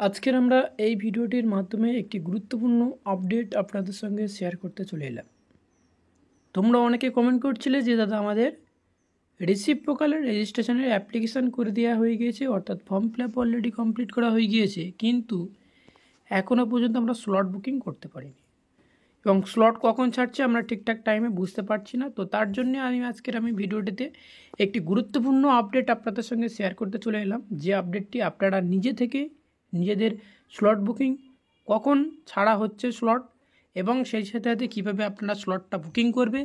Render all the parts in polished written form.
আজকের আমরা এই ভিডিওটির মাধ্যমে একটি গুরুত্বপূর্ণ আপডেট আপনাদের সঙ্গে শেয়ার করতে চলে এলাম। তোমরা অনেকে কমেন্ট করছিলে যে দাদা আমাদের রেসিপ্রোকালের রেজিস্ট্রেশনের অ্যাপ্লিকেশান করে দেওয়া হয়ে গিয়েছে, অর্থাৎ form fill up already complete করা হয়ে গিয়েছে, কিন্তু এখনও পর্যন্ত আমরা স্লট বুকিং করতে পারিনি এবং স্লট কখন ছাড়ছে আমরা ঠিকঠাক টাইমে বুঝতে পারছি না। তো তার জন্য আমি ভিডিওটিতে একটি গুরুত্বপূর্ণ আপডেট আপনাদের সঙ্গে শেয়ার করতে চলে এলাম, যে আপডেটটি আপনারা নিজেদের স্লট বুকিং কখন ছাড়া হচ্ছে স্লট এবং সেই সাথে কীভাবে আপনারা স্লটটা বুকিং করবে।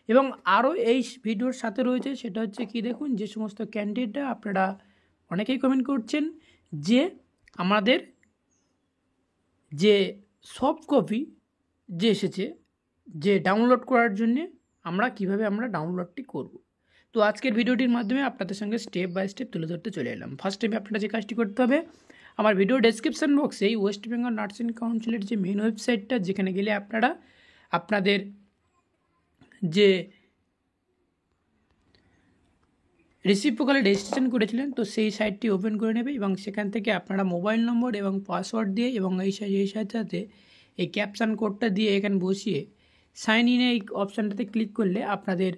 এবং আরও এই ভিডিওর সাথে রয়েছে সেটা হচ্ছে কি, দেখুন যে সমস্ত ক্যান্ডিডেটরা আপনারা অনেকেই কমেন্ট করছেন যে আমাদের যে সফট কপি যে এসেছে যে ডাউনলোড করার জন্যে আমরা কিভাবে ডাউনলোডটি করব। তো আজকের ভিডিওটির মাধ্যমে আপনাদের সঙ্গে স্টেপ বাই স্টেপ তুলে ধরতে চলে এলাম। ফার্স্ট টাইমে আপনারা যে কাজটি করতে হবে, আমার ভিডিও ডেসক্রিপশন বক্সে ওয়েস্ট বেঙ্গল নার্সিং কাউন্সিলের যে মেন ওয়েবসাইটটা, যেখানে গেলে আপনারা আপনাদের যে রেসিপ্রোকালে রেজিস্ট্রেশন করেছিলেন তো সেই সাইটটি ওপেন করে নেবে এবং সেখান থেকে আপনারা মোবাইল নম্বর এবং পাসওয়ার্ড দিয়ে এবং এই সাথে এই ক্যাপশন কোডটা দিয়ে এখানে বসিয়ে সাইন ইন এই অপশানটাতে ক্লিক করলে আপনাদের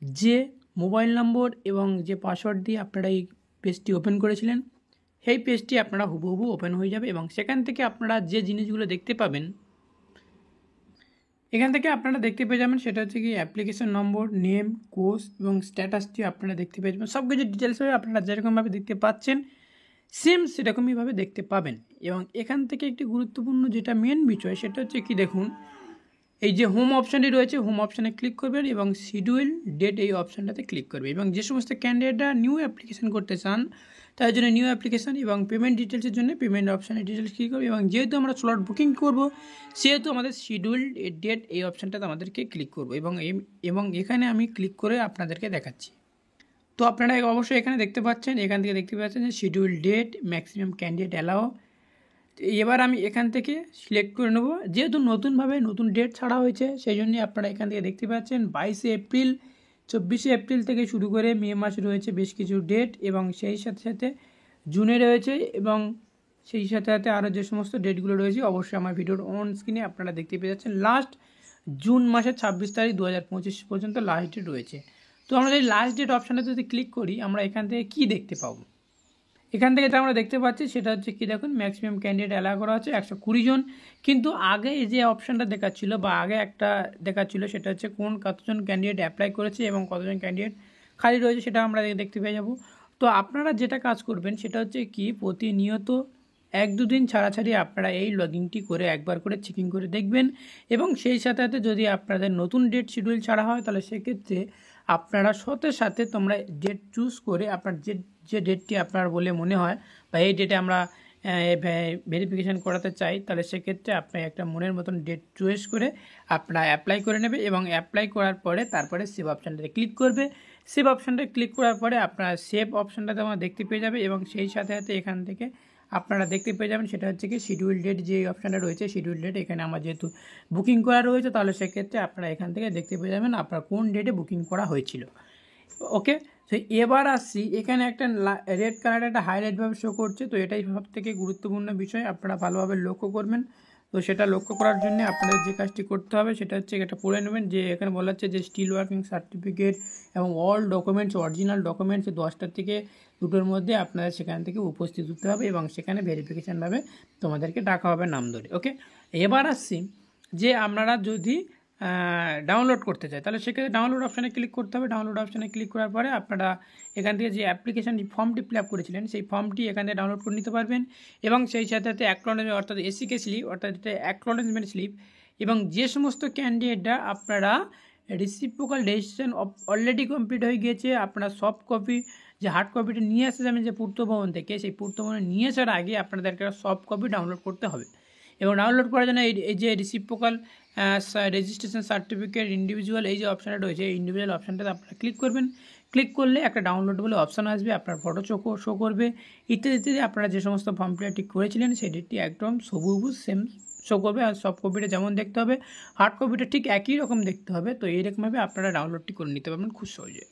যে মোবাইল নম্বর এবং যে পাসওয়ার্ড দিয়ে আপনারা এই পেজটি ওপেন করেছিলেন সেই পেজটি আপনারা হুবহু ওপেন হয়ে যাবে এবং সেখান থেকে আপনারা যে জিনিসগুলো দেখতে পাবেন, এখান থেকে আপনারা দেখতে পেয়ে যাবেন সেটা হচ্ছে কি অ্যাপ্লিকেশন নম্বর, নেম, কোর্স এবং স্ট্যাটাসটি আপনারা দেখতে পেয়ে যাবেন। সব কিছু ডিটেলস হয়ে আপনারা যেরকমভাবে দেখতে পাচ্ছেন সেম সেরকমইভাবে দেখতে পাবেন। এবং এখান থেকে একটি গুরুত্বপূর্ণ যেটা মেন বিষয় সেটা হচ্ছে কি, দেখুন এই যে হোম অপশানটি রয়েছে, হোম অপশানে ক্লিক করবেন এবং শিডিউল ডেট এই অপশানটাতে ক্লিক করবে এবং যে সমস্ত ক্যান্ডিডেটরা নিউ অ্যাপ্লিকেশান করতে চান তার জন্য নিউ অ্যাপ্লিকেশান এবং পেমেন্ট ডিটেলসের জন্য পেমেন্ট অপশানে ডিটেলস ক্লিক করবে এবং যেহেতু আমরা স্লট বুকিং করব সেহেতু আমাদের শিডিউল ডেট এই অপশানটাতে আমাদেরকে ক্লিক করবো এবং এখানে আমি ক্লিক করে আপনাদেরকে দেখাচ্ছি। তো আপনারা অবশ্যই এখানে দেখতে পাচ্ছেন, এখান থেকে দেখতে পাচ্ছেন যে schedule date, maximum candidate allow. এবার আমি এখান থেকে সিলেক্ট করে নেব, যেহেতু নতুন ডেট ছাড়া হয়েছে সেই জন্যই আপনারা এখান থেকে দেখতে পাচ্ছেন 22শে এপ্রিল, 24শে এপ্রিল থেকে শুরু করে মে মাসে রয়েছে বেশ কিছু ডেট এবং সেই সাথে জুনে রয়েছে এবং সেই সাথে আরও যে সমস্ত ডেটগুলো রয়েছে অবশ্যই আমার ভিডিওর অন স্ক্রিনে আপনারা দেখতে পেয়ে যাচ্ছেন। লাস্ট জুন মাসের 26 তারিখ 2025 পর্যন্ত লাস্ট ডেট রয়েছে। তো আমরা যদি লাস্ট ডেট অপশানটা যদি ক্লিক করি আমরা এখান থেকে কী দেখতে পাবো, এখান থেকে যেটা আমরা দেখতে পাচ্ছি সেটা হচ্ছে কি, দেখুন ম্যাক্সিমাম ক্যান্ডিডেট অ্যালাউ করা হচ্ছে 120 জন, কিন্তু আগে এই যে অপশানটা দেখাচ্ছিল বা আগে একটা দেখাচ্ছিল সেটা হচ্ছে কতজন ক্যান্ডিডেট অ্যাপ্লাই করেছে এবং কতজন ক্যান্ডিডেট খালি রয়েছে সেটা আমরা দেখতে পেয়ে যাব। তো আপনারা যেটা কাজ করবেন সেটা হচ্ছে কি, প্রতিনিয়ত 1-2 দিন ছাড়াছাড়ি আপনারা এই লগইনটি করে একবার করে চেকিং করে দেখবেন এবং সেই সাথে যদি আপনাদের নতুন ডেট শিডিউল ছাড়া হয় তাহলে সেক্ষেত্রে আপনারা সাথে তোমরা ডেট চুজ করে আপনার যে ডেটটি আপনার বলে মনে হয় বা এই ডেটে আমরা ভেরিফিকেশান করাতে চাই তাহলে সেক্ষেত্রে আপনি একটা মনের মতন ডেট চয়েস করে আপনারা অ্যাপ্লাই করে নেবে এবং অ্যাপ্লাই করার পরে তারপরে সেভ অপশানটাতে ক্লিক করবে। সেভ অপশানটা ক্লিক করার পরে আপনারা সেভ অপশানটাতে আমরা দেখতে পেয়ে যাবে এবং সেই সাথে এখান থেকে আপনারা দেখতে পেয়ে যাবেন সেটা হচ্ছে কি শিডিউল ডেট যে অপশানটা রয়েছে, শিডিউল ডেট এখানে আমার যেহেতু বুকিং করা রয়েছে তাহলে সেক্ষেত্রে আপনারা এখান থেকে দেখতে পেয়ে যাবেন আপনার কোন ডেটে বুকিং করা হয়েছিল। ওকে, তো এবার আসছি, এখানে একটা রেড কালার একটা হাইলাইটভাবে শো করছে, তো এটাই সব থেকে গুরুত্বপূর্ণ বিষয়, আপনারা ভালোভাবে লক্ষ্য করবেন। তো সেটা লক্ষ্য করার জন্য আপনাদের যে কাজটি করতে হবে সেটা হচ্ছে এটা পড়ে নেবেন, যে এখানে বলা হচ্ছে যে স্টিল ওয়ার্কিং সার্টিফিকেট এবং অল ডকুমেন্টস, অরিজিনাল ডকুমেন্টস 10টা থেকে 2টোর মধ্যে আপনাদের সেখান থেকে উপস্থিত হতে হবে এবং সেখানে ভেরিফিকেশানভাবে তোমাদেরকে ডাকা হবে নাম ধরে। ওকে, এবার আসছি যে আপনারা যদি ডাউনলোড করতে চাই তাহলে সেক্ষেত্রে ডাউনলোড অপশানে ক্লিক করতে হবে। ডাউনলোড অপশানে ক্লিক করার পরে আপনারা এখান থেকে যে অ্যাপ্লিকেশান ফর্মটি ফিল আপ করেছিলেন সেই ফর্মটি এখান থেকে ডাউনলোড করে নিতে পারবেন এবং সেই সাথে অ্যাকনোলেজমেন্ট অর্থাৎ এসিকে স্লিপ অর্থাৎ অ্যাকনোলেজমেন্ট স্লিপ এবং যে সমস্ত ক্যান্ডিডেটরা আপনারা রেসিপ্রোকাল রেজিস্ট্রেশন অলরেডি কমপ্লিট হয়ে গিয়েছে, আপনারা সফট কপি যে হার্ড কপিটা নিয়ে আসতে যাবেন যে পূর্ত ভবন থেকে, সেই পূর্ত ভবনে নিয়ে আসার আগে আপনাদেরকে সফট কপি ডাউনলোড করতে হবে এবং ডাউনলোড করার জন্য এই যে রেসিপ্রোকাল রেজিস্ট্রেশন সার্টিফিকেট ইন্ডিভিজুয়াল এই যে অপশানটা রয়েছে এই ইন্ডিভিজুয়াল অপশানটাতে আপনারা ক্লিক করবেন। ক্লিক করলে একটা ডাউনলোড বলে অপশান আসবে, আপনার ফটো শো করবে ইত্যাদি আপনারা যে সমস্ত ফর্ম ফিল করেছিলেন সেই ডেটটি একদম হুবহু সেম শো করবে। আর সফট কপিটা যেমন দেখতে হবে হার্ড কপিটা ঠিক একই রকম দেখতে হবে। তো এইরকমভাবে আপনারা ডাউনলোডটি করে নিতে পারবেন খুব সহজে।